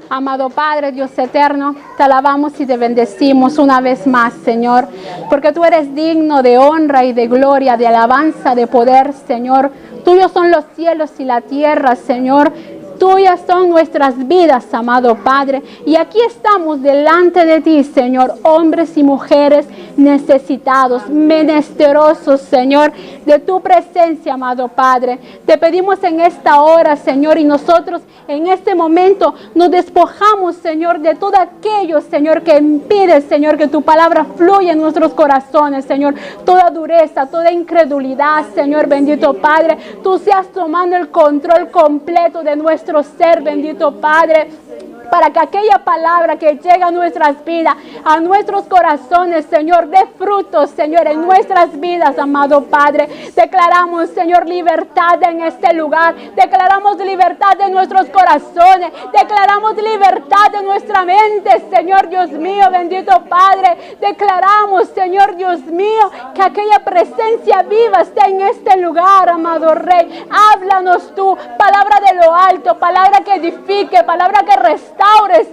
Amado Padre, Dios eterno, te alabamos y te bendecimos una vez más, Señor, porque tú eres digno de honra y de gloria, de alabanza, de poder, Señor. Tuyos son los cielos y la tierra, Señor. Tuyas son nuestras vidas, amado Padre. Y aquí estamos delante de ti, Señor, hombres y mujeres necesitados, menesterosos, Señor, de tu presencia, amado Padre. Te pedimos en esta hora, Señor, y nosotros en este momento nos despojamos, Señor, de todo aquello, Señor, que impide, Señor, que tu palabra fluya en nuestros corazones, Señor. Toda dureza, toda incredulidad, Señor, bendito Padre. Tú seas tomando el control completo de nuestro ser, bendito Padre, para que aquella palabra que llega a nuestras vidas, a nuestros corazones, Señor, dé frutos, Señor, en nuestras vidas, amado Padre. Declaramos, Señor, libertad en este lugar. Declaramos libertad de nuestros corazones. Declaramos libertad de nuestra mente, Señor, Dios mío, bendito Padre. Declaramos, Señor, Dios mío, que aquella presencia viva esté en este lugar, amado Rey. Háblanos tú, palabra de lo alto, palabra que edifique, palabra que restaure,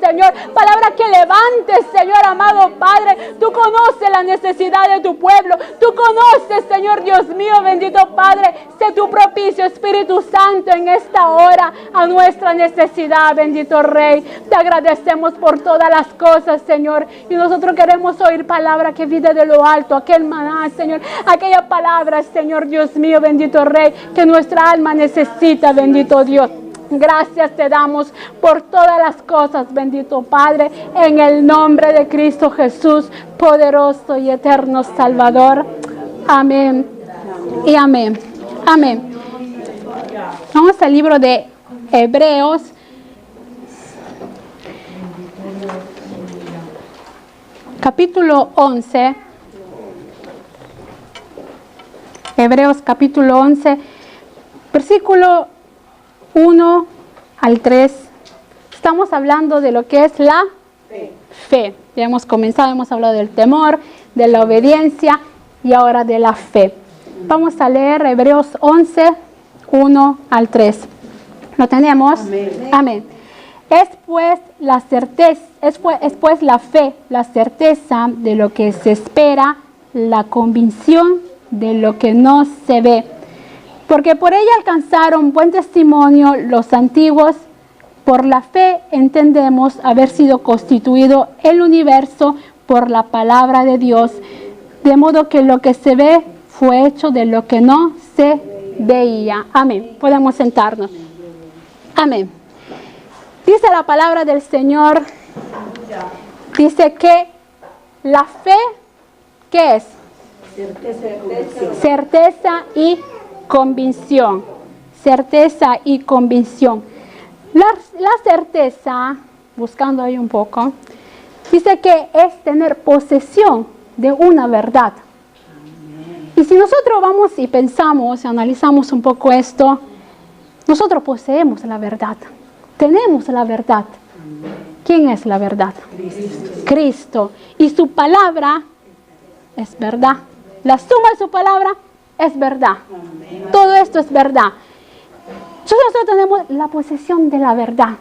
Señor, palabra que levantes, Señor, amado Padre. Tú conoces la necesidad de tu pueblo. Tú conoces, Señor, Dios mío, bendito Padre. Sé tu propicio, Espíritu Santo, en esta hora a nuestra necesidad, bendito Rey. Te agradecemos por todas las cosas, Señor, y nosotros queremos oír palabra que viene de lo alto, aquel maná, Señor, aquella palabra, Señor, Dios mío, bendito Rey, que nuestra alma necesita, bendito Dios. Gracias te damos por todas las cosas, bendito Padre, en el nombre de Cristo Jesús, poderoso y eterno Salvador. Amén y amén. Amén. Vamos al libro de Hebreos. Capítulo 11. Hebreos capítulo 11, versículo 1 al 3. Estamos hablando de lo que es la fe. Ya hemos comenzado, hemos hablado del temor, de la obediencia y ahora de la fe. Vamos a leer Hebreos 11, 1 al 3. ¿Lo tenemos? Amén. Amén. Es pues la fe, la certeza de lo que se espera, la convicción de lo que no se ve. Porque por ella alcanzaron buen testimonio los antiguos. Por la fe entendemos haber sido constituido el universo por la palabra de Dios, de modo que lo que se ve fue hecho de lo que no se veía. Amén. Podemos sentarnos. Amén. Dice la palabra del Señor, dice que la fe, ¿qué es? Certeza y convicción. Certeza y convicción. La certeza, buscando ahí un poco, dice que es tener posesión de una verdad. Y si nosotros vamos y pensamos y analizamos un poco esto, nosotros poseemos la verdad. Tenemos la verdad. ¿Quién es la verdad? Cristo. Y su palabra es verdad. La suma de su palabra es verdad. Todo esto es verdad. Nosotros tenemos la posesión de la verdad.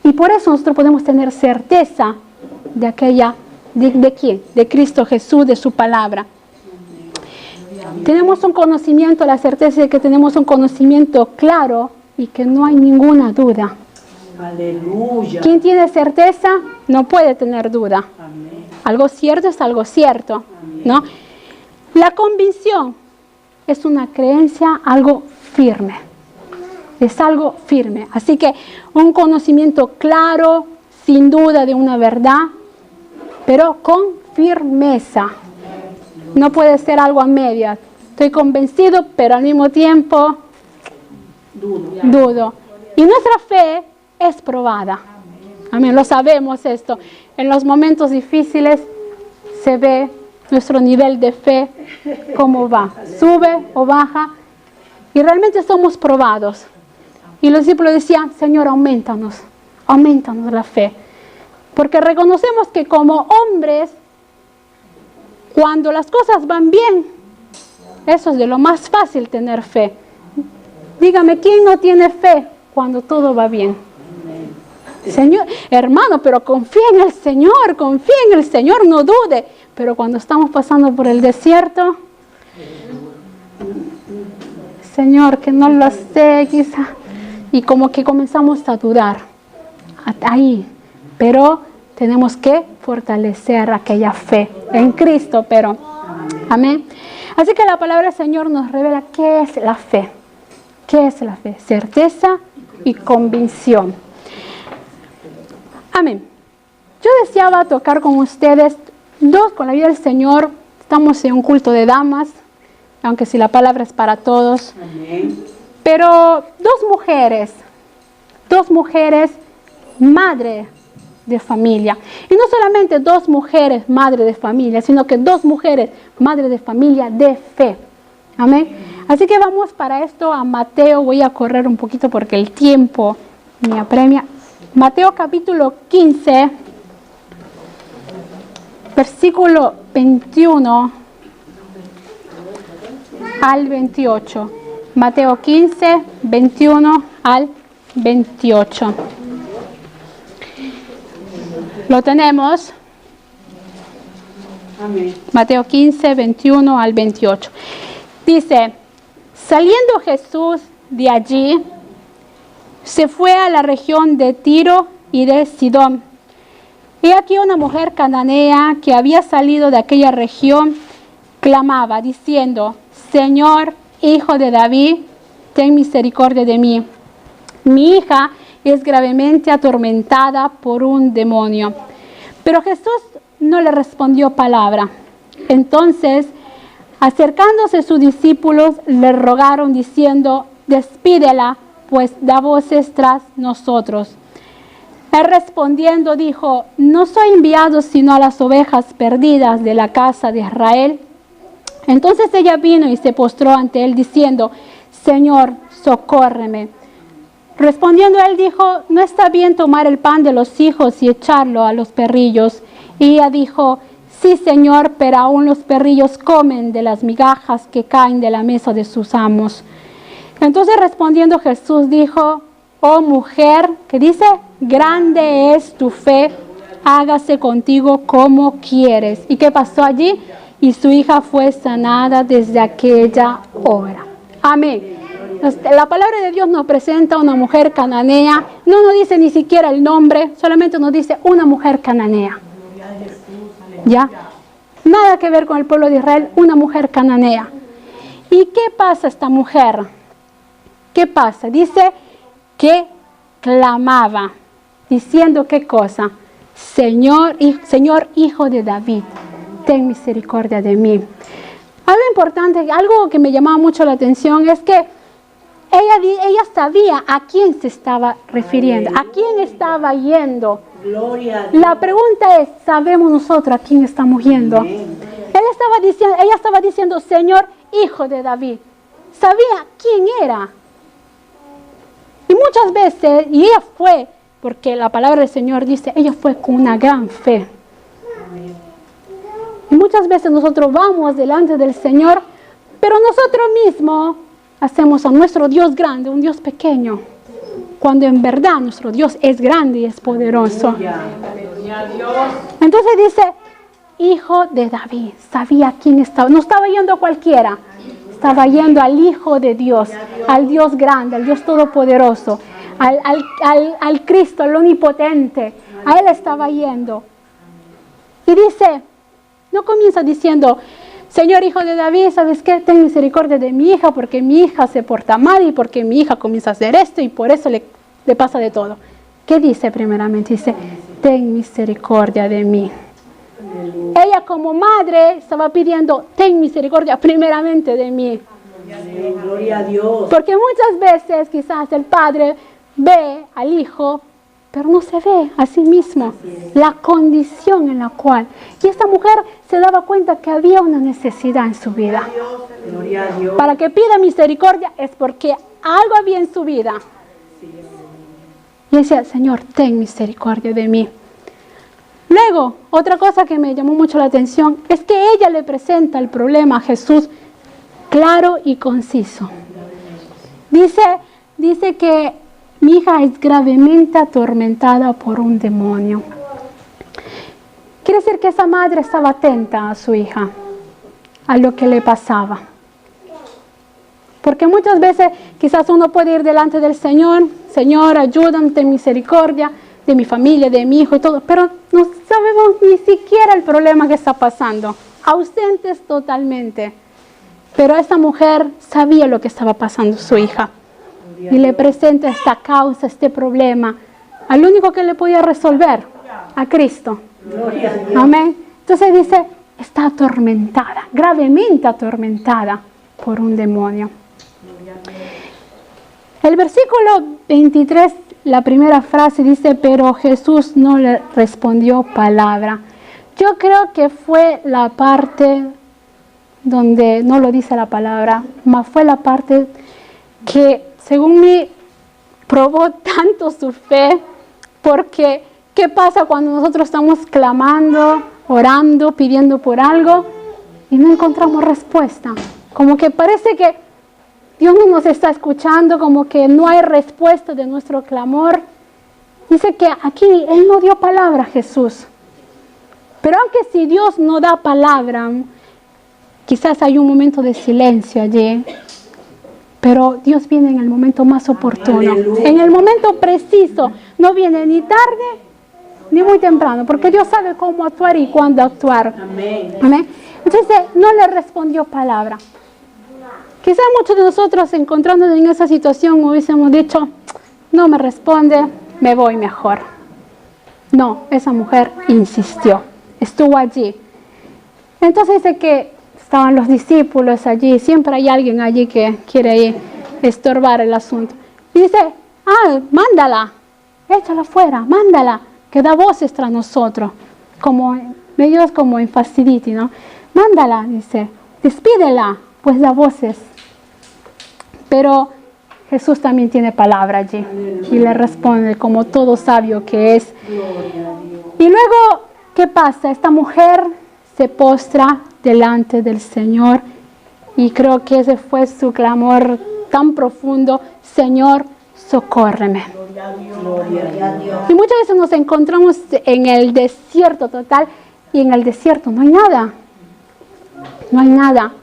Y por eso nosotros podemos tener certeza de aquella, ¿de quién? De Cristo Jesús, de su palabra. Tenemos un conocimiento, la certeza de que tenemos un conocimiento claro y que no hay ninguna duda. Aleluya. Quien tiene certeza no puede tener duda. Amén. Algo cierto es algo cierto, ¿no? La convicción es una creencia, algo firme. Es algo firme. Así que un conocimiento claro, sin duda de una verdad, pero con firmeza. No puede ser algo a medias. Estoy convencido, pero al mismo tiempo dudo. Y nuestra fe es probada. Amén. Lo sabemos esto. En los momentos difíciles se ve nuestro nivel de fe, cómo va. Sube o baja. Y realmente somos probados. Y los discípulos decían, Señor, aumentanos la fe. Porque reconocemos que como hombres, cuando las cosas van bien, eso es de lo más fácil tener fe. Dígame, ¿quién no tiene fe cuando todo va bien? Señor, hermano, pero confía en el Señor, no dude. Pero cuando estamos pasando por el desierto, Señor, que no lo sé, quizá, y como que comenzamos a dudar ahí, pero tenemos que fortalecer aquella fe en Cristo, pero amén. Así que la palabra del Señor nos revela qué es la fe. ¿Qué es la fe? Certeza y convicción. Amén. Yo deseaba tocar con ustedes con la vida del Señor. Estamos en un culto de damas, aunque si la palabra es para todos. Amén. Pero dos mujeres madre de familia. Y no solamente dos mujeres madre de familia, sino que dos mujeres madre de familia de fe. Amén. Así que vamos para esto a Mateo. Voy a correr un poquito porque el tiempo me apremia. Mateo capítulo 15, versículo 21 al 28. Mateo 15, 21 al 28. ¿Lo tenemos? Amén. Mateo 15, 21 al 28. Dice, saliendo Jesús de allí, se fue a la región de Tiro y de Sidón. Y aquí una mujer cananea que había salido de aquella región clamaba diciendo, Señor, Hijo de David, ten misericordia de mí. Mi hija es gravemente atormentada por un demonio. Pero Jesús no le respondió palabra. Entonces, acercándose sus discípulos, le rogaron diciendo, despídela, pues da voces tras nosotros. Él respondiendo dijo, no soy enviado sino a las ovejas perdidas de la casa de Israel. Entonces ella vino y se postró ante él diciendo, Señor, socórreme. Respondiendo él dijo, no está bien tomar el pan de los hijos y echarlo a los perrillos. Y ella dijo, sí, Señor, pero aún los perrillos comen de las migajas que caen de la mesa de sus amos. Entonces respondiendo Jesús dijo, oh mujer, ¿qué dice? Grande es tu fe, hágase contigo como quieres. ¿Y qué pasó allí? Y su hija fue sanada desde aquella hora. Amén. La palabra de Dios nos presenta a una mujer cananea. No nos dice ni siquiera el nombre, solamente nos dice una mujer cananea. ¿Ya? Nada que ver con el pueblo de Israel, una mujer cananea. ¿Y qué pasa esta mujer? ¿Qué pasa? Dice que clamaba, diciendo qué cosa, Señor, Hijo de David, ten misericordia de mí. Algo importante, algo que me llamaba mucho la atención es que ella sabía a quién se estaba refiriendo, a quién estaba yendo. Gloria a Dios. La pregunta es, ¿sabemos nosotros a quién estamos yendo? Amén. Ella estaba diciendo, Señor, Hijo de David. Sabía quién era. Y muchas veces, y ella fue, porque la palabra del Señor dice, ella fue con una gran fe. Y muchas veces nosotros vamos delante del Señor, pero nosotros mismos hacemos a nuestro Dios grande, un Dios pequeño, cuando en verdad nuestro Dios es grande y es poderoso. Gloria a Dios. Entonces dice, Hijo de David, sabía quién estaba, no estaba yendo a cualquiera, estaba yendo al Hijo de Dios, al Dios grande, al Dios todopoderoso, al Cristo, al omnipotente, a Él estaba yendo. Y dice, no comienza diciendo, Señor, Hijo de David, ¿sabes qué? Ten misericordia de mi hija porque mi hija se porta mal y porque mi hija comienza a hacer esto y por eso le pasa de todo. ¿Qué dice primeramente? Dice, ten misericordia de mí. Ella como madre estaba pidiendo, ten misericordia primeramente de mí. Gloria a Dios. Porque muchas veces quizás el padre ve al hijo, pero no se ve a sí mismo la condición en la cual. Y esta mujer se daba cuenta que había una necesidad en su vida. Gloria a Dios. Para que pida misericordia es porque algo había en su vida. Y decía, Señor, ten misericordia de mí. Luego, otra cosa que me llamó mucho la atención es que ella le presenta el problema a Jesús claro y conciso. Dice que mi hija es gravemente atormentada por un demonio. Quiere decir que esa madre estaba atenta a su hija, a lo que le pasaba. Porque muchas veces quizás uno puede ir delante del Señor, Señor, ayúdame, ten misericordia de mi familia, de mi hijo y todo, pero no sabemos ni siquiera el problema que está pasando, ausentes totalmente. Pero esa mujer sabía lo que estaba pasando su hija y le presenta esta causa, este problema, al único que le podía resolver, a Cristo. Amén. Entonces dice, está atormentada, gravemente atormentada por un demonio. El versículo 23, la primera frase dice, pero Jesús no le respondió palabra. Yo creo que fue la parte donde no lo dice la palabra, mas fue la parte que, según mí, probó tanto su fe, porque ¿qué pasa cuando nosotros estamos clamando, orando, pidiendo por algo y no encontramos respuesta? Como que parece que Dios no nos está escuchando, como que no hay respuesta de nuestro clamor. Dice que aquí Él no dio palabra a Jesús. Pero aunque si Dios no da palabra, quizás hay un momento de silencio allí, pero Dios viene en el momento más oportuno, en el momento preciso. No viene ni tarde ni muy temprano, porque Dios sabe cómo actuar y cuándo actuar. Amén. Amén. Entonces no le respondió palabra. Quizás muchos de nosotros, encontrándonos en esa situación, hubiésemos dicho, no me responde, me voy mejor. No, esa mujer insistió, estuvo allí. Entonces dice que estaban los discípulos allí, siempre hay alguien allí que quiere ir estorbar el asunto. Y dice, mándala, échala fuera, mándala, que da voces tras nosotros, como medios como en Facility, ¿no? Mándala, dice, despídela, pues da voces. Pero Jesús también tiene palabra allí y le responde como todo sabio que es. Y luego, ¿qué pasa? Esta mujer se postra delante del Señor y creo que ese fue su clamor tan profundo, Señor, socórreme. Y muchas veces nos encontramos en el desierto total y en el desierto no hay nada. No hay nada.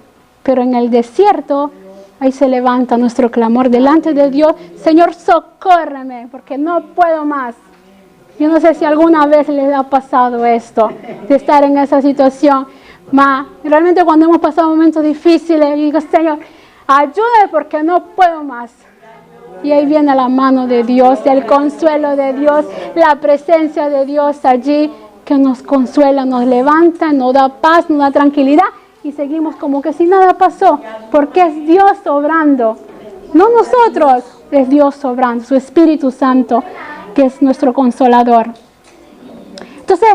Pero en el desierto, ahí se levanta nuestro clamor delante de Dios. Señor, socórreme, porque no puedo más. Yo no sé si alguna vez les ha pasado esto, de estar en esa situación. Realmente cuando hemos pasado momentos difíciles, yo digo, Señor, ayúdame porque no puedo más. Y ahí viene la mano de Dios, el consuelo de Dios, la presencia de Dios allí, que nos consuela, nos levanta, nos da paz, nos da tranquilidad. Y seguimos como que si nada pasó, porque es Dios obrando, no nosotros, es Dios obrando, su Espíritu Santo, que es nuestro consolador. Entonces,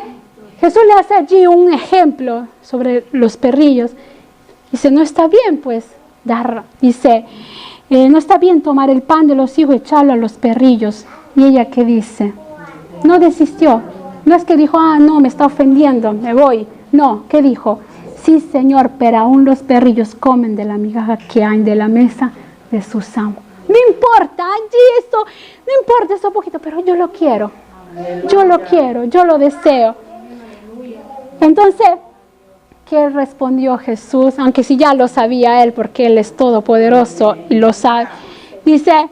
Jesús le hace allí un ejemplo sobre los perrillos. Dice, no está bien pues no está bien tomar el pan de los hijos y echarlo a los perrillos. Y ella, ¿qué dice? No desistió, no es que dijo, no, me está ofendiendo, me voy. No, ¿qué dijo? Sí, Señor, pero aún los perrillos comen de la migaja que hay de la mesa de sus amos. No importa, no importa eso poquito, pero yo lo quiero. Yo lo quiero, yo lo deseo. Entonces, ¿qué respondió Jesús? Aunque si ya lo sabía Él, porque Él es todopoderoso y lo sabe. Dice,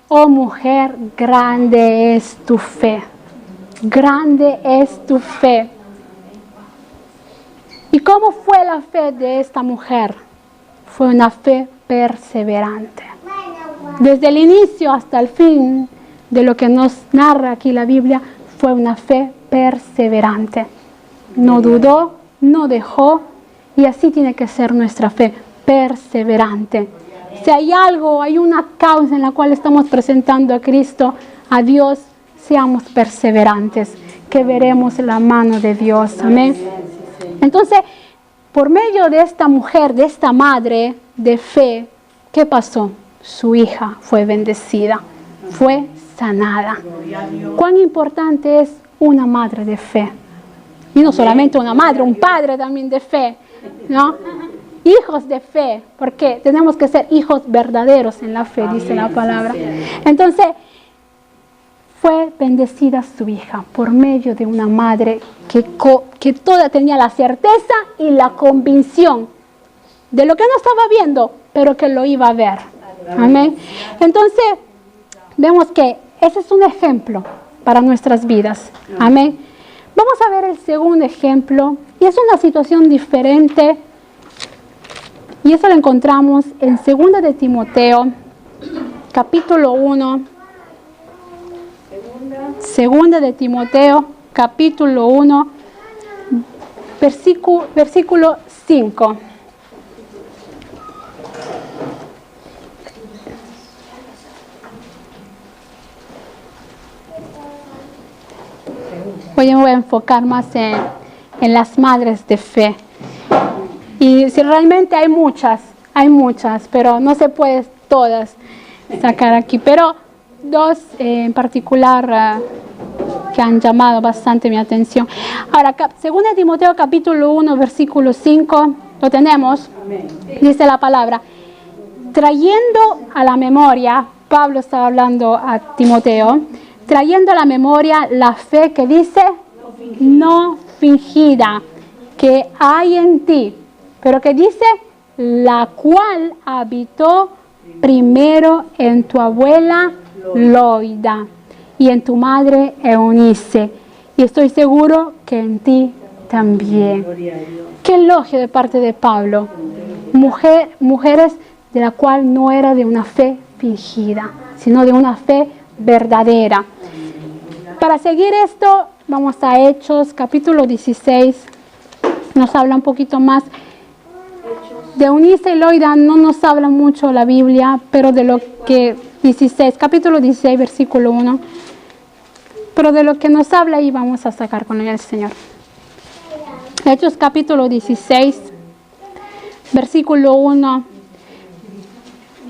oh mujer, grande es tu fe. Grande es tu fe. ¿Y cómo fue la fe de esta mujer? Fue una fe perseverante. Desde el inicio hasta el fin de lo que nos narra aquí la Biblia, fue una fe perseverante. No dudó, no dejó, y así tiene que ser nuestra fe, perseverante. Si hay algo, hay una causa en la cual estamos presentando a Cristo, a Dios, seamos perseverantes, que veremos la mano de Dios. Amén. Entonces, por medio de esta mujer, de esta madre de fe, ¿qué pasó? Su hija fue bendecida, fue sanada. ¿Cuán importante es una madre de fe? Y no solamente una madre, un padre también de fe, ¿no? Hijos de fe, porque tenemos que ser hijos verdaderos en la fe, dice la palabra. Entonces, fue bendecida su hija por medio de una madre que toda tenía la certeza y la convicción de lo que no estaba viendo, pero que lo iba a ver. Amén. Entonces, vemos que ese es un ejemplo para nuestras vidas. Amén. Vamos a ver el segundo ejemplo, y es una situación diferente, y eso lo encontramos en 2 de Timoteo, capítulo 1. 2 de Timoteo, capítulo 1, versículo 5. Hoy me voy a enfocar más en las madres de fe. Y si realmente hay muchas, pero no se puede todas sacar aquí. Pero dos en particular que han llamado bastante mi atención. Ahora, 2 Timoteo capítulo 1, versículo 5, lo tenemos. Amén. Dice la palabra: trayendo a la memoria, Pablo estaba hablando a Timoteo, trayendo a la memoria la fe que dice no fingida, que hay en ti, pero que dice la cual habitó primero en tu abuela Loida y en tu madre Eunice, y estoy seguro que en ti también. Gloria a Dios. Qué elogio de parte de Pablo. Mujeres de la cual no era de una fe fingida, sino de una fe verdadera. Para seguir esto, vamos a Hechos, capítulo 16. Nos habla un poquito más. De Eunice y Loida no nos habla mucho la Biblia, pero de lo que 16, capítulo 16, versículo 1. Pero de lo que nos habla ahí vamos a sacar con el Señor. Hechos capítulo 16, versículo 1.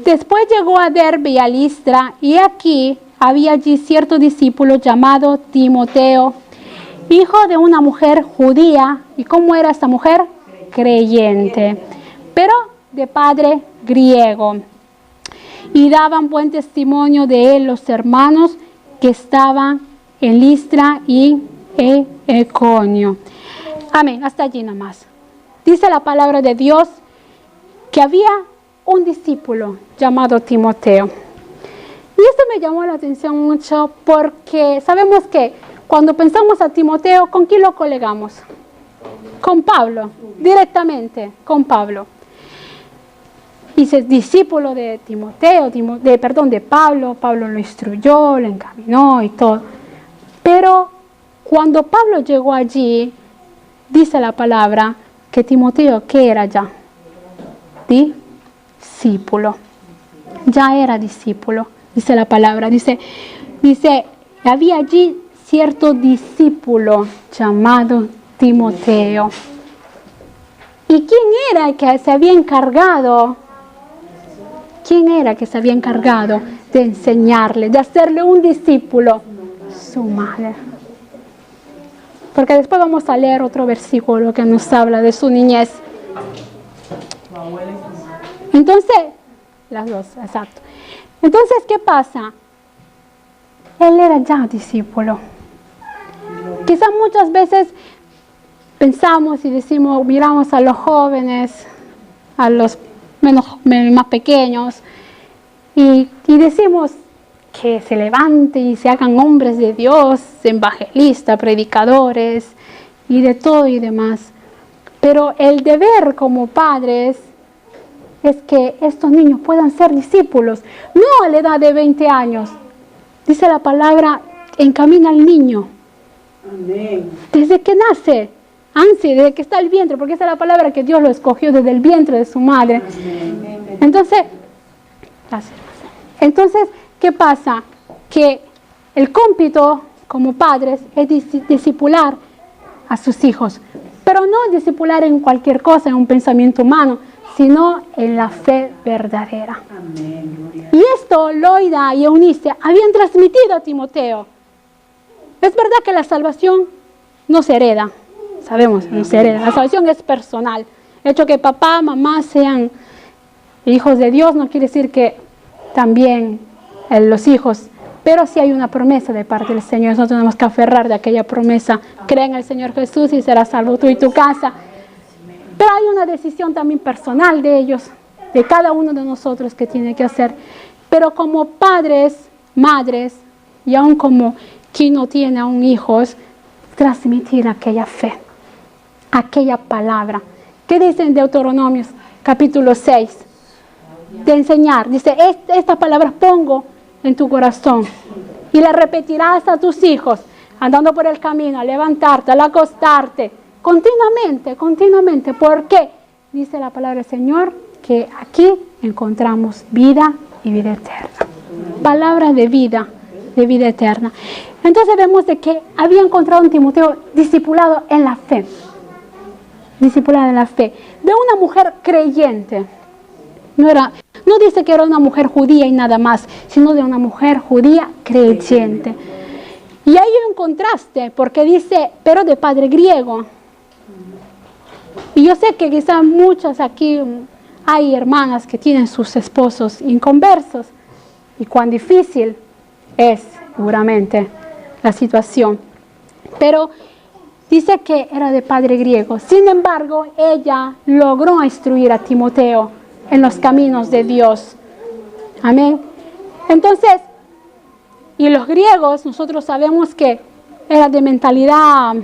Después llegó a Derbe y a Listra, y aquí había allí cierto discípulo llamado Timoteo, hijo de una mujer judía. ¿Y cómo era esta mujer? Creyente, pero de padre griego. Y daban buen testimonio de él los hermanos que estaban en Listra y Iconio. Amén, hasta allí nomás. Dice la palabra de Dios que había un discípulo llamado Timoteo. Y esto me llamó la atención mucho porque sabemos que cuando pensamos a Timoteo, ¿con quién lo colegamos? Con Pablo, directamente con Pablo. Dice discípulo de Timoteo, de Pablo. Pablo lo instruyó, lo encaminó y todo. Pero cuando Pablo llegó allí, dice la palabra que Timoteo, ¿qué era ya? Discípulo. Ya era discípulo, dice la palabra. Dice, había allí cierto discípulo llamado Timoteo. ¿Y quién era que se había encargado? ¿Quién era que se había encargado de enseñarle, de hacerle un discípulo? Su madre. Porque después vamos a leer otro versículo que nos habla de su niñez. Entonces, las dos, exacto. Entonces, ¿qué pasa? Él era ya discípulo. Quizás muchas veces pensamos y decimos, miramos a los jóvenes, a los más pequeños, y decimos que se levanten y se hagan hombres de Dios, evangelistas, predicadores y de todo y demás. Pero el deber como padres es que estos niños puedan ser discípulos, no a la edad de 20 años. Dice la palabra, encamina al niño. Amén. Desde que nace, desde que está el vientre, porque esa es la palabra que Dios lo escogió desde el vientre de su madre. Entonces, ¿qué pasa? Que el cómpito como padres es discipular a sus hijos, pero no discipular en cualquier cosa, en un pensamiento humano, sino en la fe verdadera. Amén. Gloria. Y esto Loida y Eunice habían transmitido a Timoteo. Es verdad que la salvación no se hereda, sabemos, no se hereda. La salvación es personal. El hecho que papá, mamá sean hijos de Dios no quiere decir que también los hijos Pero si hay una promesa de parte del Señor, nosotros tenemos que aferrar de aquella promesa. Cree en el Señor Jesús y serás salvo tú y tu casa. Pero hay una decisión también personal de ellos, de cada uno de nosotros que tiene que hacer. Pero como padres, madres, y aún como quien no tiene aún hijos, transmitir aquella fe, aquella palabra. ¿Qué dice en Deuteronomios capítulo 6? De enseñar, dice, estas palabras pongo en tu corazón y las repetirás a tus hijos, andando por el camino, al levantarte, al acostarte, continuamente. ¿Por qué? Dice la palabra del Señor que aquí encontramos vida y vida eterna. Palabra de vida eterna. Entonces vemos de que había encontrado un Timoteo discipulado en la fe. Discipulada en la fe. De una mujer creyente. No dice que era una mujer judía y nada más, sino de una mujer judía creyente. Y hay un contraste, porque dice, pero de padre griego. Y yo sé que quizás muchas aquí hay hermanas que tienen sus esposos inconversos. Y cuán difícil es seguramente la situación. Pero dice que era de padre griego. Sin embargo, ella logró instruir a Timoteo en los caminos de Dios. Amén. Entonces, y los griegos, nosotros sabemos que era de mentalidad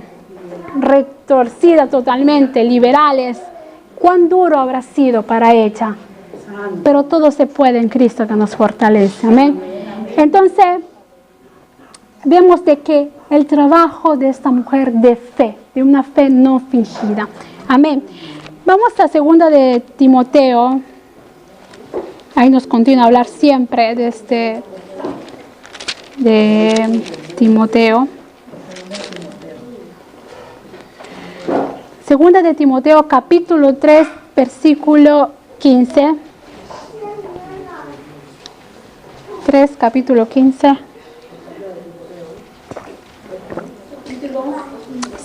retorcida totalmente, liberales. Cuán duro habrá sido para ella. Pero todo se puede en Cristo que nos fortalece. Amén. Entonces, vemos de que el trabajo de esta mujer de fe, de una fe no fingida. Amén. Vamos a 2 de Timoteo. Ahí nos continúa a hablar siempre de Timoteo. 2 de Timoteo, capítulo 3, versículo 15. 3, capítulo 15.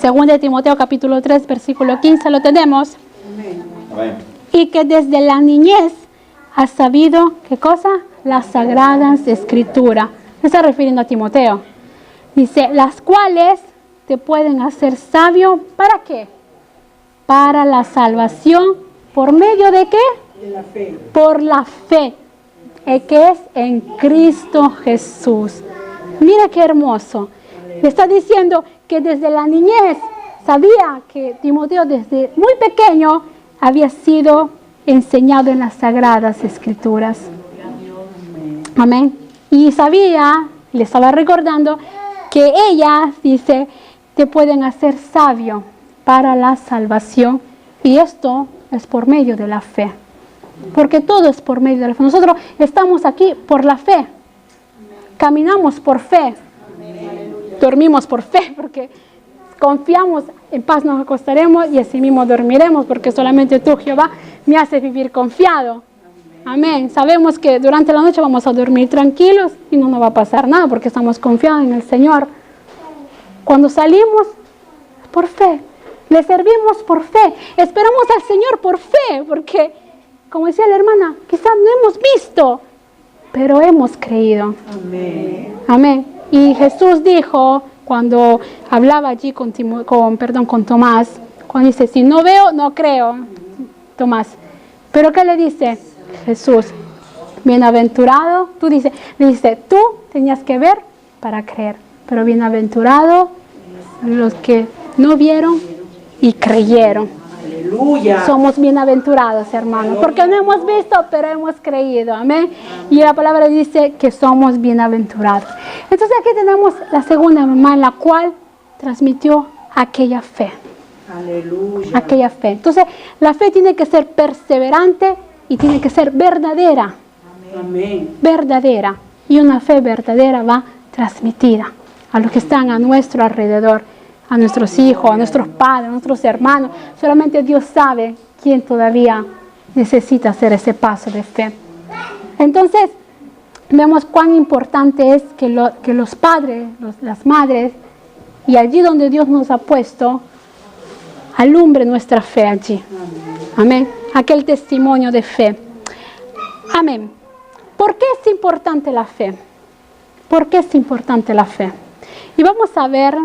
2 de Timoteo, capítulo 3, versículo 15. ¿Lo tenemos? Amén. Y que desde la niñez has sabido, ¿qué cosa? Las sagradas escrituras. Se está refiriendo a Timoteo. Dice, las cuales te pueden hacer sabio, ¿para qué? Para la salvación, ¿por medio de qué? De la fe. Por la fe, que es en Cristo Jesús. Mira qué hermoso. Le está diciendo que desde la niñez sabía que Timoteo desde muy pequeño había sido enseñado en las Sagradas Escrituras. Amén. Y sabía, le estaba recordando, que ellas, dice, te pueden hacer sabio para la salvación. Y esto es por medio de la fe. Porque todo es por medio de la fe. Nosotros estamos aquí por la fe. Caminamos por fe. Dormimos por fe, porque confiamos, en paz nos acostaremos y así mismo dormiremos, porque solamente tú, Jehová, me haces vivir confiado. Amén. Sabemos que durante la noche vamos a dormir tranquilos y no nos va a pasar nada, porque estamos confiados en el Señor. Cuando salimos, por fe. Le servimos por fe. Esperamos al Señor por fe, porque, como decía la hermana, quizás no hemos visto, pero hemos creído. Amén. Amén. Y Jesús dijo, cuando hablaba allí con Tomás, cuando dice, si no veo, no creo, Tomás. Pero ¿qué le dice Jesús? Bienaventurado, le dice, tú tenías que ver para creer, pero bienaventurado los que no vieron y creyeron. Aleluya. Somos bienaventurados, hermanos, porque no hemos visto, pero hemos creído. Amén. Y la palabra dice que somos bienaventurados. Entonces aquí tenemos la segunda mamá, en la cual transmitió aquella fe. Aleluya. Aquella fe. Entonces la fe tiene que ser perseverante y tiene que ser verdadera. Amén. Verdadera. Y una fe verdadera va transmitida a los que están a nuestro alrededor. A nuestros hijos, a nuestros padres, a nuestros hermanos. Solamente Dios sabe quién todavía necesita hacer ese paso de fe. Entonces, vemos cuán importante es que los padres, las madres, y allí donde Dios nos ha puesto, alumbre nuestra fe allí. Amén. Aquel testimonio de fe. Amén. ¿Por qué es importante la fe? ¿Por qué es importante la fe? Y vamos a leer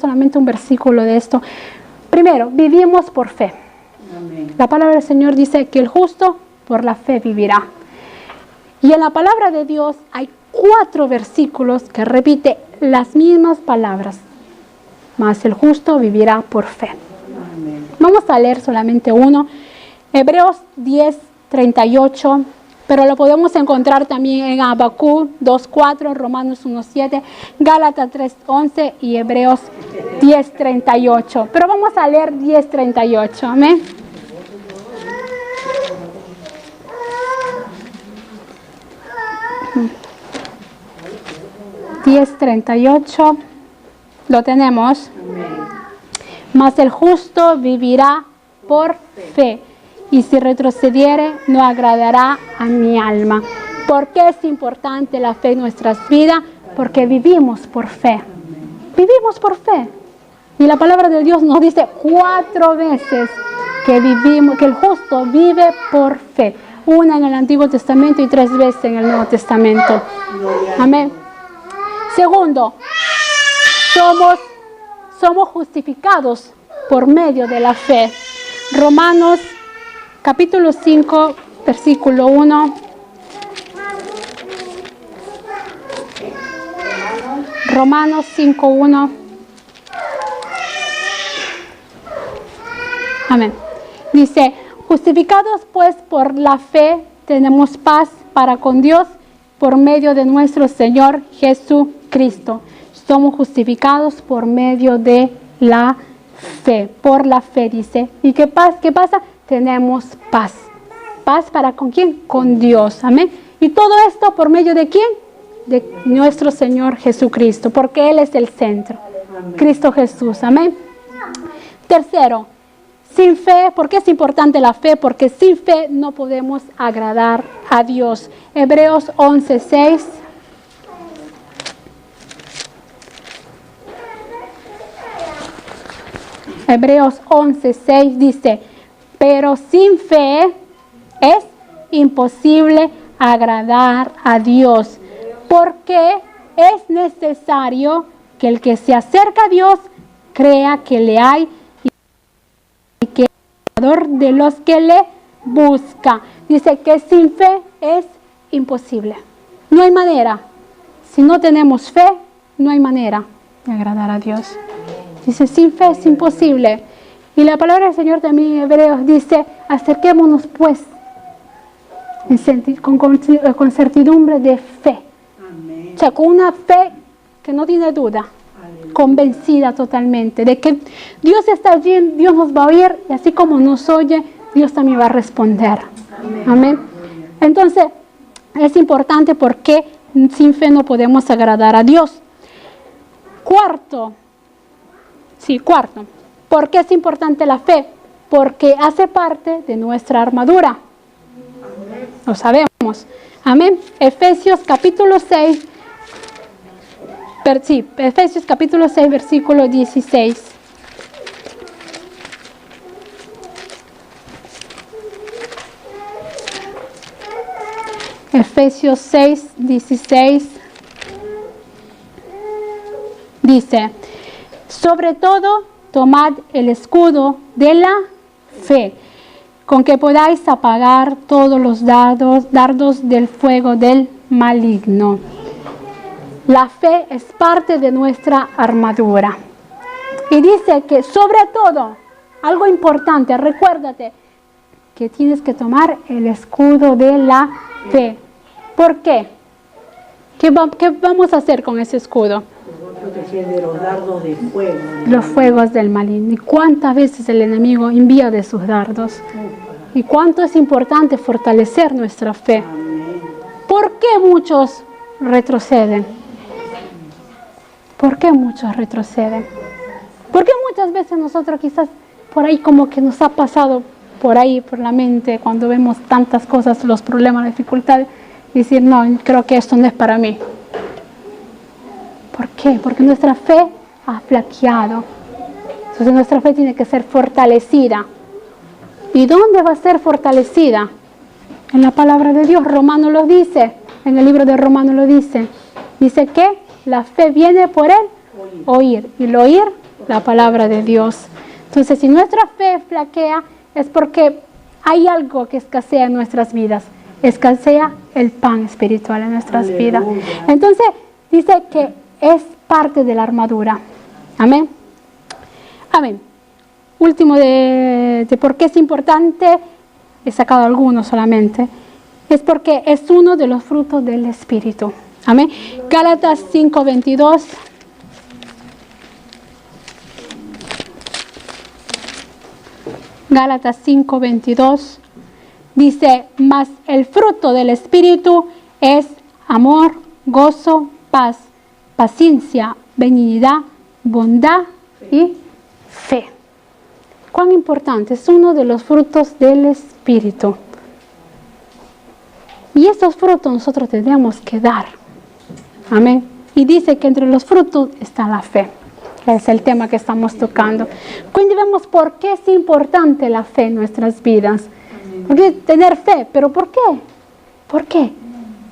solamente un versículo de esto. Primero, vivimos por fe. Amén. La palabra del Señor dice que el justo por la fe vivirá. Y en la palabra de Dios hay 4 versículos que repite las mismas palabras. Mas el justo vivirá por fe. Amén. Vamos a leer solamente uno. Hebreos 10:38, pero lo podemos encontrar también en Habacuc 2:4, Romanos 1:7, Gálatas 3:11 y Hebreos 10:38. Pero vamos a leer 10:38. Amén. (10:38) lo tenemos. Mas el justo vivirá por fe, y si retrocediere no agradará a mi alma. ¿Por qué es importante la fe en nuestras vidas? Porque vivimos por fe. Vivimos por fe. Y la palabra de Dios nos dice 4 veces que el justo vive por fe. Una en el Antiguo Testamento y 3 veces en el Nuevo Testamento. Amén. Segundo, somos justificados por medio de la fe. Romanos capítulo 5, versículo 1. Romanos 5:1. Amén. Dice, justificados pues por la fe, tenemos paz para con Dios por medio de nuestro Señor Jesucristo. Somos justificados por medio de la fe. Por la fe, dice. ¿Y qué pasa? Tenemos paz. ¿Paz para con quién? Con Dios. Amén. ¿Y todo esto por medio de quién? De nuestro Señor Jesucristo, porque Él es el centro. Amén. Cristo Jesús. Amén. Tercero, sin fe. ¿Por qué es importante la fe? Porque sin fe no podemos agradar a Dios. Hebreos 11:6. Hebreos 11:6 dice, pero sin fe es imposible agradar a Dios, porque es necesario que el que se acerca a Dios crea que le hay y que es el creador de los que le busca. Dice que sin fe es imposible. No hay manera. Si no tenemos fe, no hay manera de agradar a Dios. Dice, sin fe es imposible. Y la palabra del Señor también en Hebreos dice, acerquémonos pues con certidumbre de fe. Amén. O sea, con una fe que no tiene duda, Aleluya. convencida totalmente de que Dios está allí, Dios nos va a oír y así como nos oye, Dios también va a responder. Amén. Amén. Entonces, es importante porque sin fe no podemos agradar a Dios. Cuarto, ¿por qué es importante la fe? Porque hace parte de nuestra armadura. Lo sabemos. Amén. Efesios capítulo 6, Efesios capítulo 6, versículo 16. Efesios 6, 16. Dice, sobre todo, tomad el escudo de la fe, con que podáis apagar todos los dardos del fuego del maligno. La fe es parte de nuestra armadura. Y dice que sobre todo, algo importante, recuérdate que tienes que tomar el escudo de la fe. ¿Por qué? ¿Qué vamos a hacer con ese escudo? Proteger de los dardos de fuego. Los fuegos del maligno. ¿Y cuántas veces el enemigo envía de sus dardos? ¿Y cuánto es importante fortalecer nuestra fe? Amén. ¿Por qué muchos retroceden? ¿Por qué muchos retroceden? Porque muchas veces nosotros quizás por ahí como que nos ha pasado por ahí, por la mente, cuando vemos tantas cosas, los problemas, las dificultades, decir, no, creo que esto no es para mí. ¿Por qué? Porque nuestra fe ha flaqueado. Entonces nuestra fe tiene que ser fortalecida. ¿Y dónde va a ser fortalecida? En la palabra de Dios. Romano lo dice. En el libro de Romano lo dice. Dice que la fe viene por el oír. Y el oír, la palabra de Dios. Entonces, si nuestra fe flaquea, es porque hay algo que escasea en nuestras vidas. Escasea el pan espiritual en nuestras vidas. Entonces, dice que es parte de la armadura. Amén. Amén. Último de por qué es importante, he sacado algunos solamente, es porque es uno de los frutos del Espíritu. Amén. Gálatas 5:22. Gálatas 5:22 dice, mas el fruto del Espíritu es amor, gozo, paz, paciencia, benignidad, bondad y fe. ¿Cuán importante? Es uno de los frutos del Espíritu. Y estos frutos nosotros tenemos que dar. Amén. Y dice que entre los frutos está la fe. Es el tema que estamos tocando. Cuando vemos por qué es importante la fe en nuestras vidas. Porque tener fe, pero ¿por qué? ¿Por qué?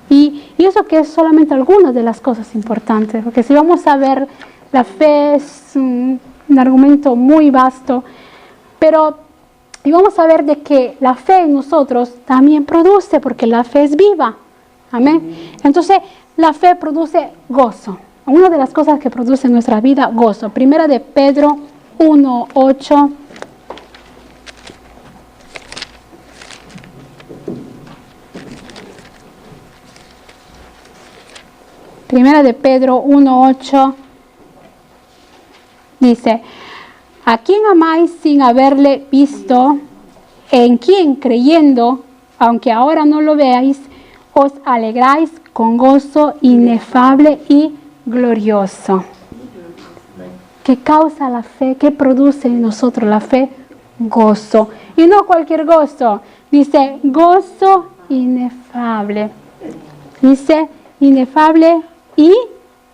Y eso que es solamente algunas de las cosas importantes. Porque si vamos a ver, la fe es un argumento muy vasto. Pero y vamos a ver de que la fe en nosotros también produce, porque la fe es viva. Amén. Entonces, la fe produce gozo. Una de las cosas que produce en nuestra vida, gozo. Primera de Pedro 1:8. Primera de Pedro 1:8 dice, ¿a quién amáis sin haberle visto? ¿En quién creyendo, aunque ahora no lo veáis, os alegráis con gozo inefable y glorioso? ¿Qué causa la fe? ¿Qué produce en nosotros la fe? Gozo. Y no cualquier gozo. Dice gozo inefable. Dice inefable y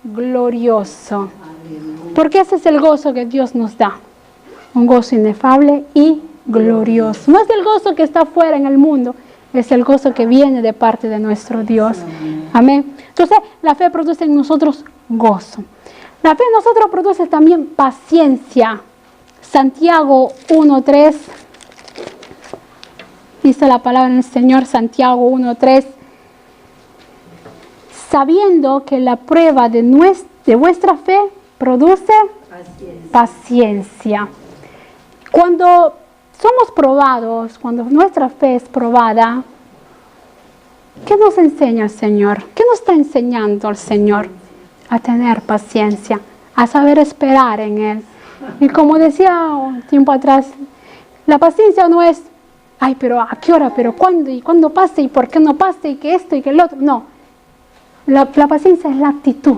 glorioso. Porque ese es el gozo que Dios nos da. Un gozo inefable y glorioso. No es el gozo que está afuera en el mundo. Es el gozo que viene de parte de nuestro Dios. Amén. Entonces, la fe produce en nosotros gozo. La fe en nosotros produce también paciencia. Santiago 1:3. Dice la palabra del Señor, Santiago 1:3. Sabiendo que la prueba de vuestra fe produce paciencia. Cuando somos probados, cuando nuestra fe es probada, ¿qué nos enseña el Señor? ¿Qué nos está enseñando el Señor? A tener paciencia, a saber esperar en Él. Y como decía un tiempo atrás, la paciencia no es, ay, pero ¿a qué hora? ¿Pero cuándo? ¿Y cuándo pase? ¿Y por qué no pase? ¿Y que esto? ¿Y que el otro? No. La paciencia es la actitud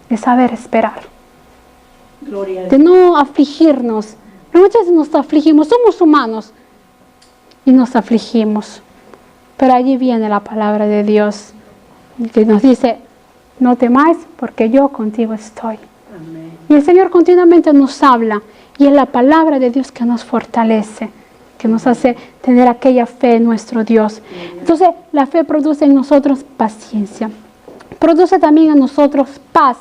de saber esperar. De no afligirnos. Muchas veces nos afligimos, somos humanos y nos afligimos. Pero allí viene la palabra de Dios que nos dice, no temáis porque yo contigo estoy. Amén. Y el Señor continuamente nos habla y es la palabra de Dios que nos fortalece, que nos hace tener aquella fe en nuestro Dios. Entonces la fe produce en nosotros paciencia. Produce también en nosotros paz.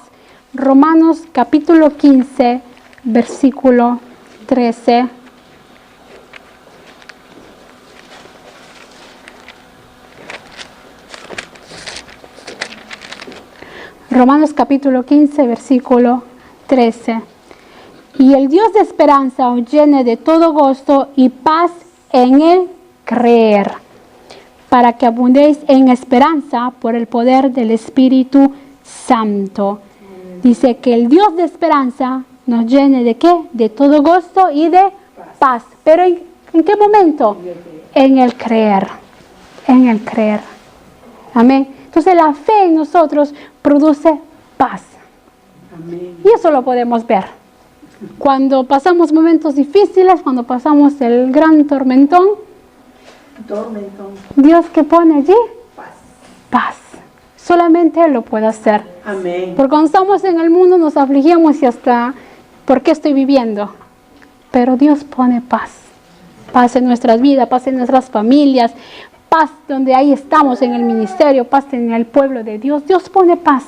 Romanos capítulo 15, versículo 13. Romanos capítulo 15, versículo 13. Y el Dios de esperanza os llene de todo gozo y paz en el creer, para que abundéis en esperanza por el poder del Espíritu Santo. Dice que el Dios de esperanza nos llene de ¿qué? De todo gozo y de paz. ¿Pero en qué momento? En el creer. En el creer. Amén. Entonces la fe en nosotros produce paz. Amén. Y eso lo podemos ver. Cuando pasamos momentos difíciles, cuando pasamos el gran tormentón, Dios que pone allí, paz. Solamente Él lo puede hacer. Amén. Porque cuando estamos en el mundo nos afligimos y hasta, ¿por qué estoy viviendo? Pero Dios pone paz. Paz en nuestras vidas, paz en nuestras familias, paz donde ahí estamos en el ministerio, paz en el pueblo de Dios. Dios pone paz.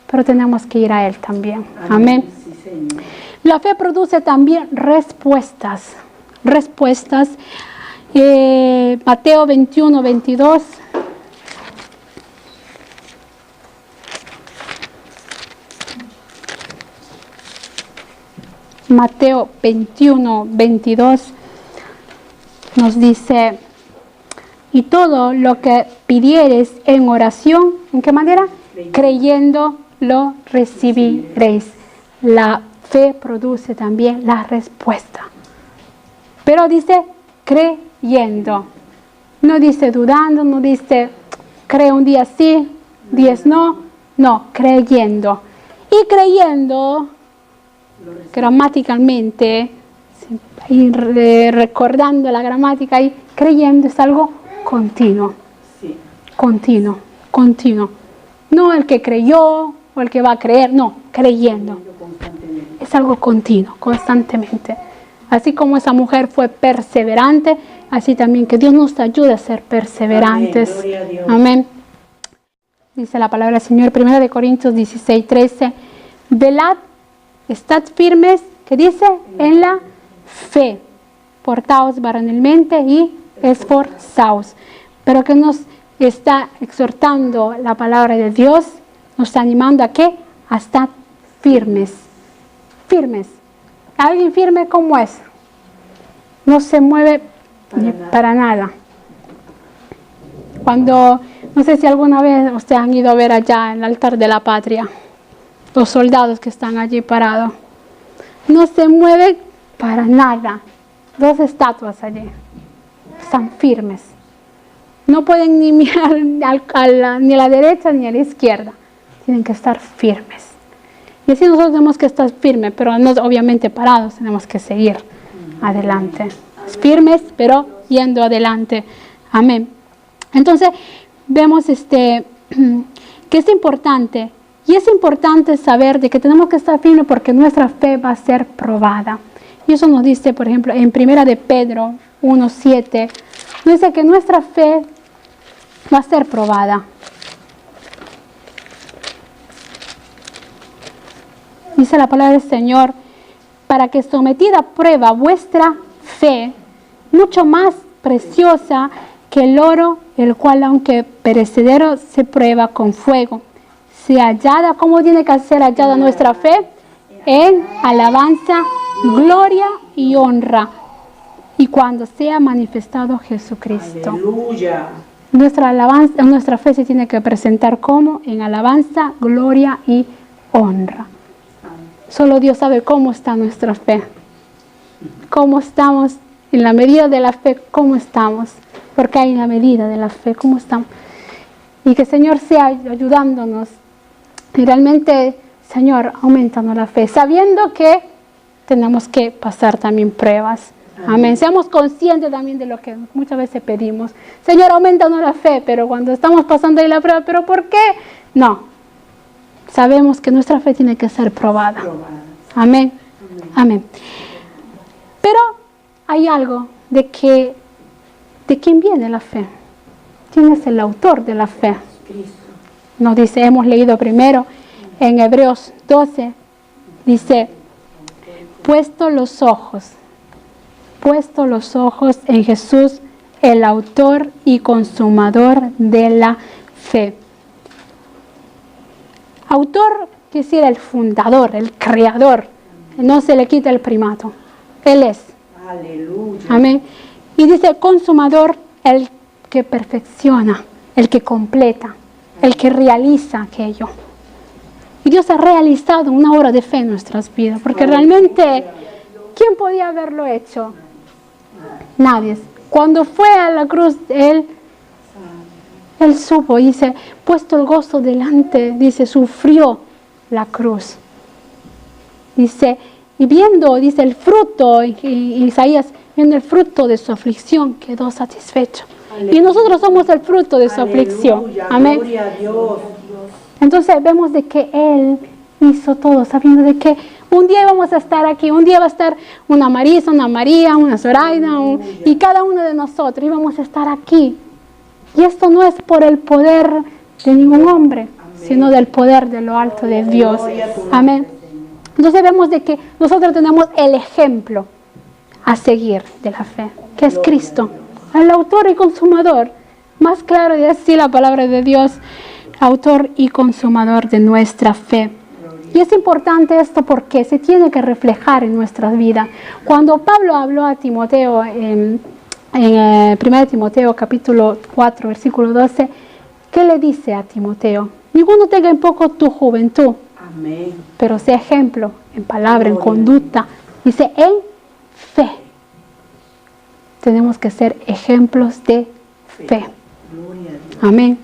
pero tenemos que ir a Él también. Amén. Sí, Señor. La fe produce también respuestas. Respuestas. Mateo 21, 22. Mateo 21, 22 nos dice, y todo lo que pidiereis en oración, ¿en qué manera? Creyendo lo recibiréis. La fe produce también la respuesta. Pero dice creyendo. No dice dudando, no dice creo un día sí, 10 no. No, creyendo. Y creyendo, gramaticalmente, y recordando la gramática, y creyendo es algo continuo. Sí. Continuo, continuo. No el que creyó o el que va a creer, no, creyendo. Constantemente. Es algo continuo, constantemente. Así como esa mujer fue perseverante, así también que Dios nos ayude a ser perseverantes. Amén, gloria a Dios. Amén. Dice la palabra del Señor, 1 Corintios 16, 13. Velad, estad firmes, ¿qué dice? En la fe. Portaos varonilmente y esforzaos. Pero que nos está exhortando la palabra de Dios, nos está animando a qué? A estar firmes. Firmes. ¿Alguien firme cómo es? No se mueve para nada. Cuando, no sé si alguna vez ustedes han ido a ver allá en el altar de la patria, los soldados que están allí parados. No se mueven para nada. 2 estatuas allí. Están firmes. No pueden ni mirar ni a la derecha ni a la izquierda. Tienen que estar firmes. Y así nosotros tenemos que estar firmes, pero no obviamente parados, tenemos que seguir adelante. Firmes, pero yendo adelante. Amén. Entonces, vemos que es importante. Y es importante saber de que tenemos que estar firmes porque nuestra fe va a ser probada. Y eso nos dice, por ejemplo, en 1 de Pedro 1:7, nos dice que nuestra fe va a ser probada. Dice la palabra del Señor, para que sometida a prueba vuestra fe, mucho más preciosa que el oro, el cual aunque perecedero se prueba con fuego, sea hallada. ¿Cómo tiene que ser hallada nuestra fe? En alabanza, gloria y honra. Y cuando sea manifestado Jesucristo. Aleluya. Nuestra alabanza, nuestra fe se tiene que presentar como en alabanza, gloria y honra. Solo Dios sabe cómo está nuestra fe. Cómo estamos, en la medida de la fe, cómo estamos. Porque hay en la medida de la fe, cómo estamos. Y que el Señor sea ayudándonos. Y realmente, Señor, aumentanos la fe. Sabiendo que tenemos que pasar también pruebas. Amén. Seamos conscientes también de lo que muchas veces pedimos. Señor, aumentanos la fe, pero cuando estamos pasando ahí la prueba, ¿pero por qué? No. Sabemos que nuestra fe tiene que ser probada. Amén. Amén. Pero hay algo de quién viene la fe. ¿Quién es el autor de la fe? Nos dice, hemos leído primero en Hebreos 12, dice, puesto los ojos en Jesús, el autor y consumador de la fe. Autor quiere decir el fundador, el creador. No se le quita el primato. Él es. Aleluya. Amén. Y dice consumador, el que perfecciona, el que completa, el que realiza aquello. Y Dios ha realizado una obra de fe en nuestras vidas, porque realmente, ¿quién podía haberlo hecho? Nadie. Cuando fue a la cruz, Él supo, dice, puesto el gozo delante, dice, sufrió la cruz. Dice, y viendo, dice, el fruto, y Isaías, viendo el fruto de su aflicción, quedó satisfecho. Aleluya. Y nosotros somos el fruto de su aflicción. Amén. Gloria a Dios. Entonces vemos de que Él hizo todo, sabiendo de que un día íbamos a estar aquí, un día va a estar una Marisa, una María, una Zoraida, y cada uno de nosotros íbamos a estar aquí. Y esto no es por el poder de ningún hombre, sino del poder de lo alto de Dios. Gloria a tu nombre, Amén. Señor. Entonces vemos de que nosotros tenemos el ejemplo a seguir de la fe, que es Cristo, el autor y consumador. Más claro de así la palabra de Dios, autor y consumador de nuestra fe. Y es importante esto porque se tiene que reflejar en nuestras vidas. Cuando Pablo habló a Timoteo en 1 Timoteo capítulo 4, versículo 12, ¿qué le dice a Timoteo? Ninguno tenga en poco tu juventud, Amén. pero sea ejemplo en palabra, en conducta. Dice, en fe. Tenemos que ser ejemplos de fe. Gloria a Dios. Amén.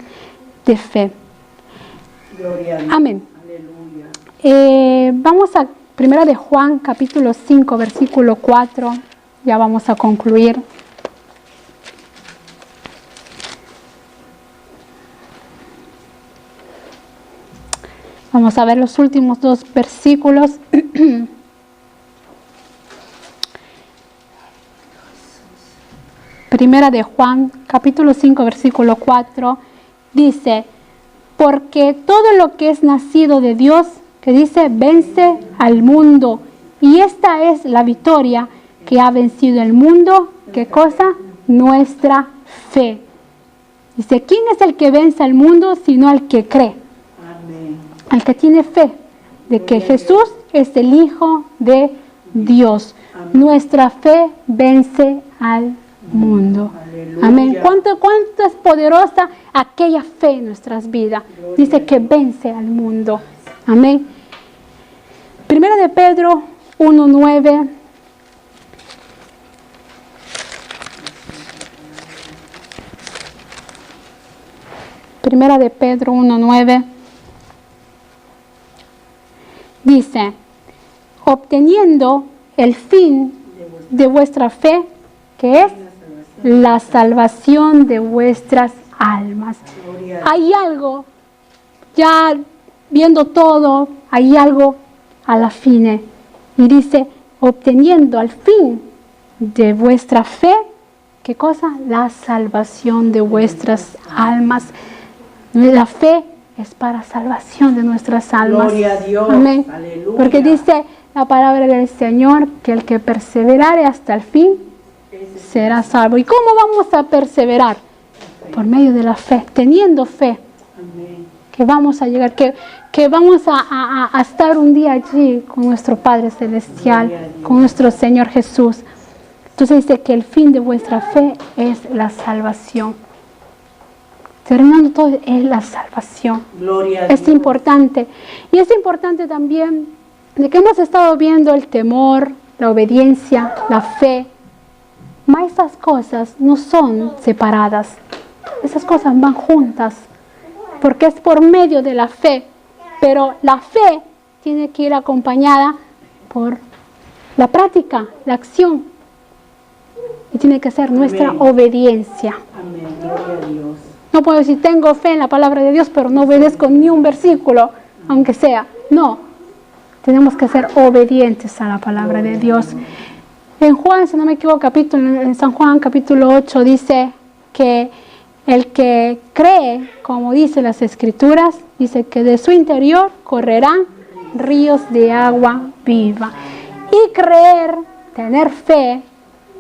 De fe. Gloria a Dios. Amén. Aleluya. Vamos a 1 de Juan, capítulo 5, versículo 4. Ya vamos a concluir. Vamos a ver los últimos dos versículos. Primera de Juan, capítulo 5, versículo 4, dice, porque todo lo que es nacido de Dios, que dice, vence al mundo. Y esta es la victoria que ha vencido el mundo. ¿Qué cosa? Nuestra fe. Dice, ¿quién es el que vence al mundo sino el que cree? Amén. El que tiene fe de que Jesús es el Hijo de Dios. Nuestra fe vence al mundo. Aleluya. Amén. ¿Cuánto es poderosa aquella fe en nuestras vidas? Dice que vence al mundo. Amén. Primera de Pedro 1:9. Primera de Pedro 1:9. Dice, obteniendo el fin de vuestra fe, que es la salvación de vuestras almas. Gloria Hay algo, ya viendo todo, hay algo a la fin. Y dice, obteniendo al fin de vuestra fe, ¿qué cosa? La salvación de vuestras almas. La fe es para salvación de nuestras almas. Gloria a Dios. Amén. Aleluya. Porque dice la palabra del Señor que el que perseverare hasta el fin será salvo. ¿Y cómo vamos a perseverar? Por medio de la fe, teniendo fe, Amén. que vamos a llegar, que vamos a estar un día allí con nuestro Padre Celestial, con nuestro Señor Jesús. Entonces dice que el fin de vuestra fe es la salvación. Terminando todo, es la salvación. Gloria a Es Dios. importante. Y es importante también de que hemos estado viendo el temor, la obediencia, la fe. Mas esas cosas no son separadas. Esas cosas van juntas. Porque es por medio de la fe. Pero la fe tiene que ir acompañada por la práctica, la acción. Y tiene que ser nuestra Amén. obediencia. Amén. Gloria a Dios. No puedo decir, tengo fe en la palabra de Dios, pero no obedezco ni un versículo, aunque sea. No, tenemos que ser obedientes a la palabra de Dios. En Juan, si no me equivoco, en San Juan capítulo 8 dice que el que cree, como dice las Escrituras, dice que de su interior correrán ríos de agua viva. Y creer, tener fe,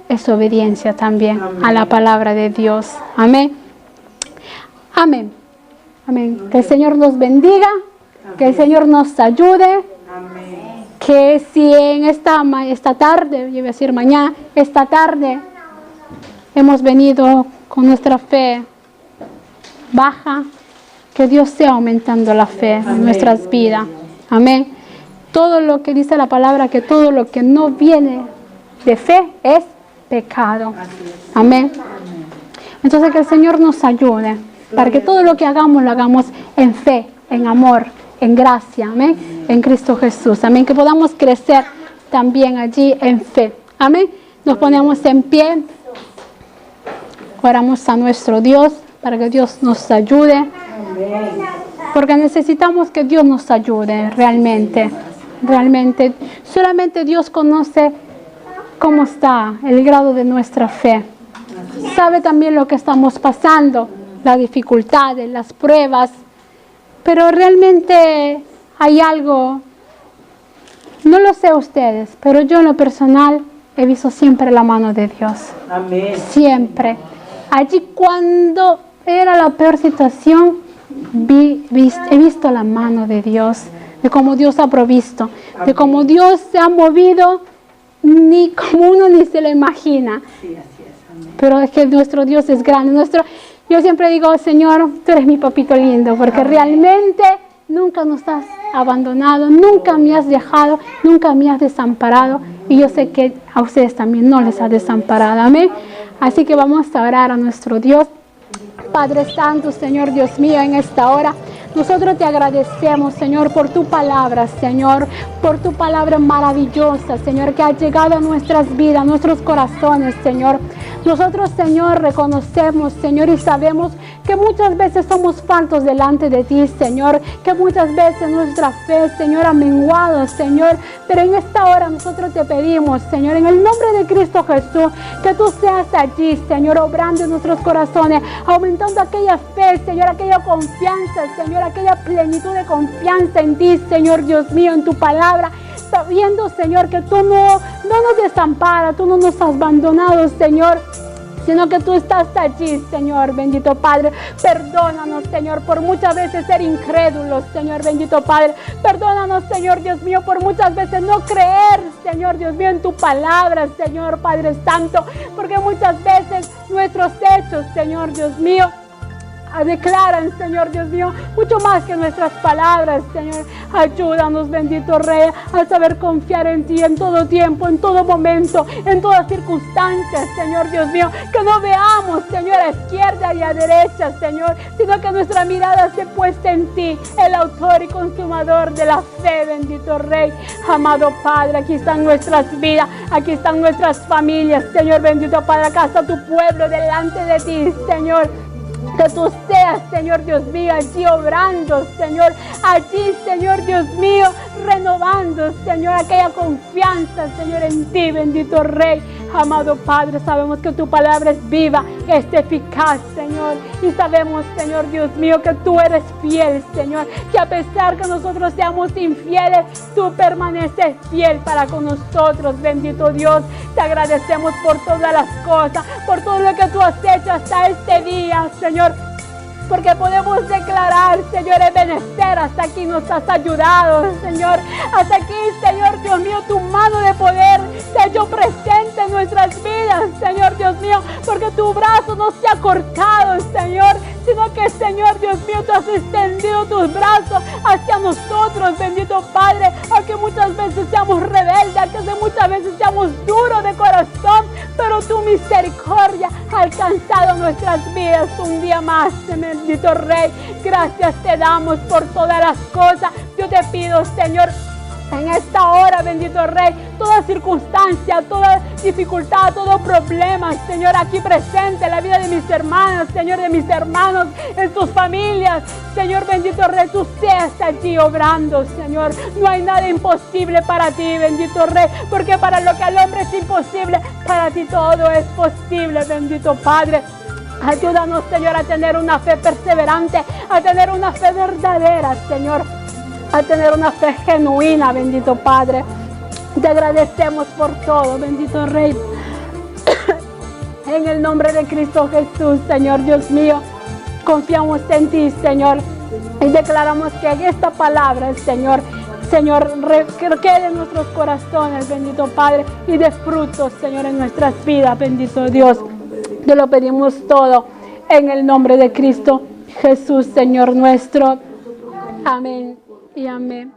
es obediencia también a la palabra de Dios. Amén. Amén. Amén. Que el Señor nos bendiga, que el Señor nos ayude, Amén. que si en esta tarde, yo iba a decir mañana, esta tarde hemos venido con nuestra fe baja, que Dios sea aumentando la fe en nuestras vidas. Amén. Todo lo que dice la palabra, que todo lo que no viene de fe es pecado. Amén. Entonces que el Señor nos ayude para que todo lo que hagamos lo hagamos en fe, en amor, en gracia, amén, en Cristo Jesús, amén, que podamos crecer también allí en fe, amén. Nos ponemos en pie, oramos a nuestro Dios para que Dios nos ayude, porque necesitamos que Dios nos ayude realmente, realmente. Solamente Dios conoce cómo está el grado de nuestra fe. Sabe también lo que estamos pasando, las dificultades, las pruebas, Pero realmente hay algo, no lo sé ustedes, pero yo en lo personal he visto siempre la mano de Dios. Amén. Siempre. Allí cuando era la peor situación, he visto la mano de Dios, de cómo Dios ha provisto, de cómo Dios se ha movido, ni como uno ni se lo imagina. Sí, así es. Amén. Pero es que nuestro Dios es grande. Yo siempre digo, Señor, tú eres mi papito lindo, porque realmente nunca nos has abandonado, nunca me has dejado, nunca me has desamparado. Y yo sé que a ustedes también no les ha desamparado. Amén. Así que vamos a orar a nuestro Dios. Padre Santo, Señor Dios mío, en esta hora nosotros te agradecemos, Señor, por tu palabra, Señor, por tu palabra maravillosa, Señor, que ha llegado a nuestras vidas, a nuestros corazones, Señor. Nosotros, Señor, reconocemos, Señor, y sabemos que muchas veces somos faltos delante de ti, Señor, que muchas veces nuestra fe, Señor, ha menguado, Señor, pero en esta hora nosotros te pedimos, Señor, en el nombre de Cristo Jesús, que tú seas allí, Señor, obrando en nuestros corazones, aumentando aquella fe, Señor, aquella confianza, Señor, aquella plenitud de confianza en ti, Señor Dios mío, en tu palabra, sabiendo, Señor, que tú no nos desamparas, tú no nos has abandonado, Señor, sino que tú estás allí, Señor, bendito Padre. Perdónanos, Señor, por muchas veces ser incrédulos, Señor, bendito Padre. Perdónanos, Señor Dios mío, por muchas veces no creer, Señor Dios mío, en tu palabra, Señor Padre Santo, porque muchas veces nuestros hechos, Señor Dios mío, declaran, Señor Dios mío, mucho más que nuestras palabras, Señor. Ayúdanos, bendito Rey, a saber confiar en ti en todo tiempo, en todo momento, en todas circunstancias, Señor Dios mío. Que no veamos, Señor, a izquierda y a derecha, Señor, sino que nuestra mirada se puesta en ti, el autor y consumador de la fe, bendito Rey. Amado Padre, aquí están nuestras vidas, aquí están nuestras familias, Señor, bendito Padre. Acá está tu pueblo delante de ti, Señor. Que tú seas, Señor Dios mío, allí obrando, Señor, allí, Señor Dios mío, renovando, Señor, aquella confianza, Señor, en ti, bendito Rey. Amado Padre, sabemos que tu palabra es viva, es eficaz, Señor, y sabemos, Señor Dios mío, que tú eres fiel, Señor, que a pesar que nosotros seamos infieles, tú permaneces fiel para con nosotros, bendito Dios. Te agradecemos por todas las cosas, por todo lo que tú has hecho hasta este día, Señor, porque podemos declarar, Señor, Ebenezer, hasta aquí nos has ayudado, Señor, hasta aquí, Señor Dios mío, tu mano de poder se ha hecho presente en nuestras vidas, Señor Dios mío, porque tu brazo no se ha cortado, Señor, sino que, Señor Dios mío, tú has extendido tus brazos hacia nosotros, bendito Padre, aunque muchas veces seamos rebeldes, aunque muchas veces seamos duros de corazón, pero tu misericordia ha alcanzado nuestras vidas un día más, bendito Rey. Gracias te damos por todas las cosas. Yo te pido, Señor, en esta hora, bendito Rey, toda circunstancia, toda dificultad, todo problema, Señor, aquí presente en la vida de mis hermanas, Señor, de mis hermanos, en sus familias, Señor, bendito Rey, tú seas allí obrando, Señor. No hay nada imposible para ti, bendito Rey, porque para lo que al hombre es imposible, para ti todo es posible, bendito Padre. Ayúdanos, Señor, a tener una fe perseverante, a tener una fe verdadera, Señor, a tener una fe genuina, bendito Padre. Te agradecemos por todo, bendito Rey. En el nombre de Cristo Jesús, Señor Dios mío, confiamos en ti, Señor, y declaramos que esta palabra, Señor, que quede en nuestros corazones, bendito Padre, y dé frutos, Señor, en nuestras vidas, bendito Dios. Te lo pedimos todo en el nombre de Cristo Jesús, Señor nuestro. Amén y amén.